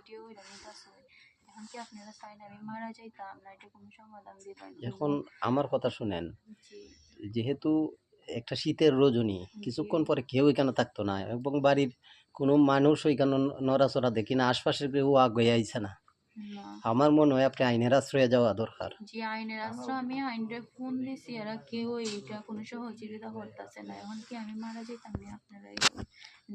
Video হইরা নিতাছেন, এখন কি আপনারা চাইন আমি মারা যাইতাম না এটা কোনো সমাধান দিবেন? এখন আমার কথা শুনেন, জি, যেহেতু একটা শীতের রজনী, জি, কিছুক্ষণ পরে কেউ এখানে থাকতো না এবং বাড়ির কোনো মানুষ ওইখানে নড়াচড়া দেখি না, আশপাশের কেউ আগে আইছে না। না। আমার মনে হয় আপনি আইনের আশ্রয়ে যাওয়া দরকার। জি, আইনের আশ্রয় আমি আইনরে ফোন দিছি, এরা কেউ এটা কোনো সহযোগিতা করতেছে না। এখন কি আমি মারা যাইতাম না আপনারাই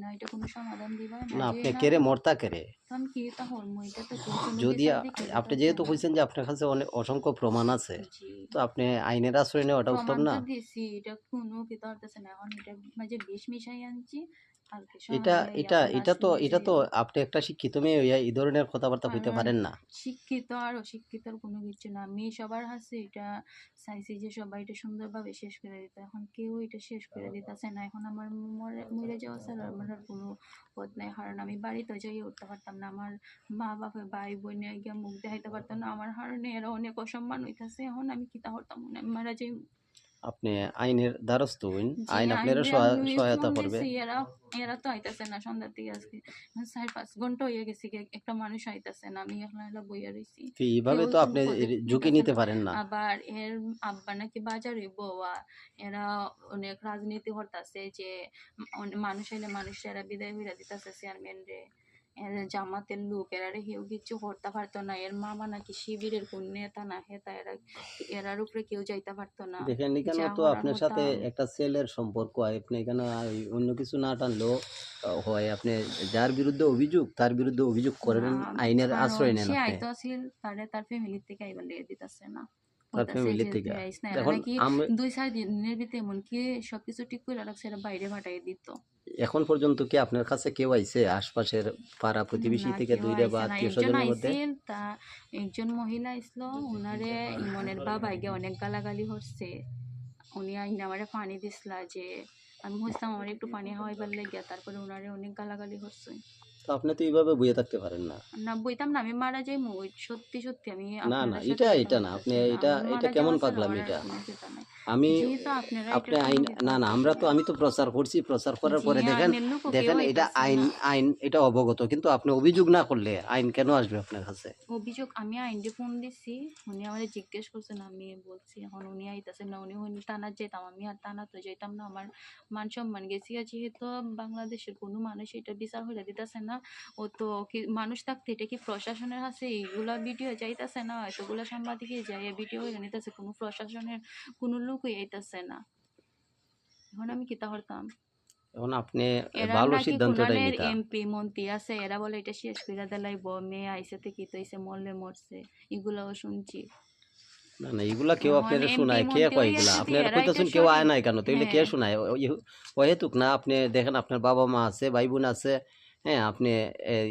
না এটা কোনো সমাধান দিবা না না, যে আপনি না কেড়ে মরতা কেড়ে। তখন কি তা হল এটা তো কেউ কোনো যদি বিচার দেখে আপনি দিতেছে যেহেতু না। কইছেন যে আপনার কাছে অনেক অসংখ্য প্রমাণ আছে, জি, তো আপনি আইনের আশ্রয় নেওয়াটা উত্তম প্রমাণ না? তো দিছি, এটা কোনো কি ধরতেছে না। এখন এটা মাঝে বিষ মিশাই আনছি, কালকে এটা সকালে এটা লাশ লইয়া এটা তো যাইবো। আপনি একটা শিক্ষিত মেয়ে হইয়া এই ধরনের কথাবার্তা কইতে কারণ পারেন না। শিক্ষিত আর অশিক্ষিতর কোনো কিছু না। আমি সবার কাছে এটা চাইছি যে সবাই এটা সুন্দরভাবে শেষ করে দিতে। এখন কেউ এটা শেষ করে দিতেছে না। এখন আমার মরে যাওয়া ছাড়া আমার আর কোনো পথ নাই। কারণ আমি বাড়িতে যাইয়ে উঠতে পারতাম না। আমার মা বাবা ভাই বোনে গিয়া মুখ দেখাইতে পারতাম না। আমার কারণে এরা অনেক অসম্মান হইতাছে। এখন আমি কিতা করতাম না, আমি মারা যাই। আপনি আইনের দ্বারস্থ হইন, জি, আইন আপনার আইনরে আমি ফোন সহায়তা করবে। দিছি, এরা এরা তো আইতাছে না সন্ধ্যার দিকে আজকে ৪-৫ ঘন্টা হইয়া গেছে একটা মানুষ আইতাছে না। আমি একলা একলা বইয়া রইছি। তো এইভাবে কেউ তো কোনো আপনি পদক্ষেপ ঝুঁকি নিতেছে নিতে না। পারেন না। আবার এর আব্বা নাকি বাজারে বউয়া, এরা অনেক রাজনীতি করতাছে যে মানুষ আইলে মানুষের এরা বিদায় হইরা দিতাছে চেয়ারম্যান রে। এরা জামাতের লোক, এরারে কেউ কিচ্ছু করতে পারতো না। এর মামা নাকি শিবিরের কোন নেতা না হেতা, এরার উপরে কেউ যাইতে পারতো না। দেখেন এখানে যা তো করার আপনার সাথে হতাম। একটা ছেলের সম্পর্ক হয়, আপনি এখানে অন্য কিছু না টানলেও হয়। আপনি যার বিরুদ্ধে অভিযোগ তার বিরুদ্ধে অভিযোগ না, করেন, আইনের কারণ আশ্রয় নেন সে আপনি আইতো আছিল তার ফ্যামিলির থেকে আইবার লেগে দিতেছে না। তার কইতাছে ফ্যামিলি যে থেকে। তুই আইস না, এরা এখন নাকি আমি ২-৪ দিনের ভিতরে এমনকি সবকিছু ঠিক করে রাখছে, এরা বাইরে পাঠাই দিত। এখন পর্যন্ত কি আপনার কাছে কেউ আইছে আশপাশের পাড়া প্রতিবেশী না, থেকে কেউ দূরে বা আইছে না। আত্মীয় একজন স্বজনের মধ্যে? আইছিল, তা একজন মহিলা আইছিল, উনারে ইমনের বাবা গিয়ে অনেক গালাগালি করছে। উনি আইনা আমারে পানি দিছিলা যে আমি কইছিলাম আমার একটু পানি খাওয়াইবার লাগিয়া, তারপরে উনারে অনেক গালাগালি করছে। তো আপনি তো এইভাবে বইয়ে থাকতে পারেন না। না, বইতাম না, আমি মারা যাইমু। সত্যি, সত্যি আমি না না, আপনাদের সাথে এটা কথা এটা না, আপনি বলতেছি না। এটা আমার এটা মারা কেমন যাওয়া ছাড়া পাগলামি আমার আর এটা? কোনো চিন্তা নাই। আমি যেহেতু আপনারা আপনি এটার কোনো আইন, কিছু না না, করতেছেন না। আমি তো প্রচার করছি, প্রচার করার জি, পরে দেখেন, আইনের লোকও কেউ দেখেন এটা আইতাছে আইন, না। আইন এটা অবগত, কিন্তু আপনি অভিযোগ না করলে আইন কেন আসবে আপনার কাছে? অভিযোগ আমি আইনডি ফোন দিছি, উনি আমারে জিজ্ঞেস করছেন, আমি বলছি এখন উনি আইতাছেন না। উনি টানা যেতাম, আমি আর টানা তো যাইতাম না। আমার মান সম্মান গেছি। আর যেহেতু বাংলাদেশের কোনো মানুষ এটা বিচার হইলে দিতেছে না, ও তো কি মানুষ থাকতে এটা কি প্রশাসনের কাছে এইগুলা ভিডিও যাইতাছে না? এতগুলা সাংবাদিকে যাই ভিডিও হইলে নিতেছে, কোনো প্রশাসনের কোনো লোকই আইতাছে না। এখন আমি কিতা করতাম? এখন আপনি এরা ভালো নাকি সিদ্ধান্তটাই কোনানের নিতা। এমপি মন্ত্রী আছে, এরা বলে এটা শেষ করে দিলাইব, মেয়ে আইসে থেকে তো হইছে, মরলে মরছে, এগুলাও শুনছি। না না, এগুলা কেউ এখন আপনার এমপি শোনায়, কে মন্ত্রী কয় হইয়া এগুলা? যদি আপনার এরা এটা কইতাছেন কেউ আয় সঠিক, নাই কেন, তাইলে কে হ্যাঁ, শোনায়? অহেতুক না, আপনি দেখেন আপনার বাবা মা আছে, ভাই বোন আছে। হ্যাঁ, আপনি এই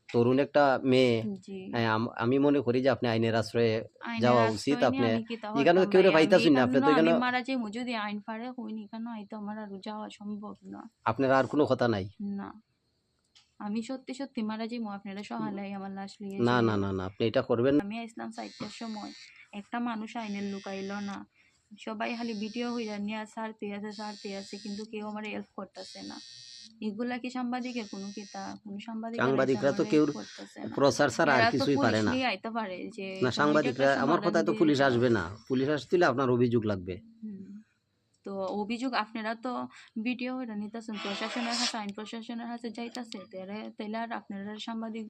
তরুণ একটা মেয়ে। জি, হ্যাঁ, আমি মনে করি যে আপনি আইনের আশ্রয়ে আইনের যাওয়া উচিত। আশ্রয় নিয়ে আপনি আমি কিতা এখানে তো করতাম কেউ ভাই? আমি পাইতাছেন না, আপনি এখানে তো এখানে আমি মারা যাইমু যদি আইন পারে হইনি কেন আইতো, আমার আর যাওয়া সম্ভব না। আপনার আর কোনো কথা নাই। না, আমি সত্যি সত্যি মারা যাইমু, আপনারা সহালাই আমার লাশ লিয়ে না না যাইয়েন। না না, আপনি এটা করবেন না। আমি আইসলাম ৪টার সময়, একটা মানুষ আইনের লোক আইলো না। সবাই খালি ভিডিও হইরা নিয়ে ছাড়তে আছে, কিন্তু কেউ আমার হেল্প করতেছে না। এগুলা কি সাংবাদিকের কোনো কিতা? কোনো সাংবাদিক আর আইসা সাংবাদিকরা আমার তো কেউ হেল্প করতেছে না। প্রচার ছাড়া আর এরা তো কিছুই পুলিশ পারে না। নিয়ে আইতে পারে যে না, তুমি এটা একটা সাংবাদিকরা, আমার সমাধান কথায় তো দিয়ে পুলিশ যাও। আসবে না। পুলিশ আসলে আপনার অভিযোগ লাগবে। হুম। তো অভিযোগ আপনারা তো ভিডিও হইরা নিতেছেন, প্রশাসনের কাছে, আইন প্রশাসনের কাছে যাইতাছে, তাইলে আর আপনারা সাংবাদিক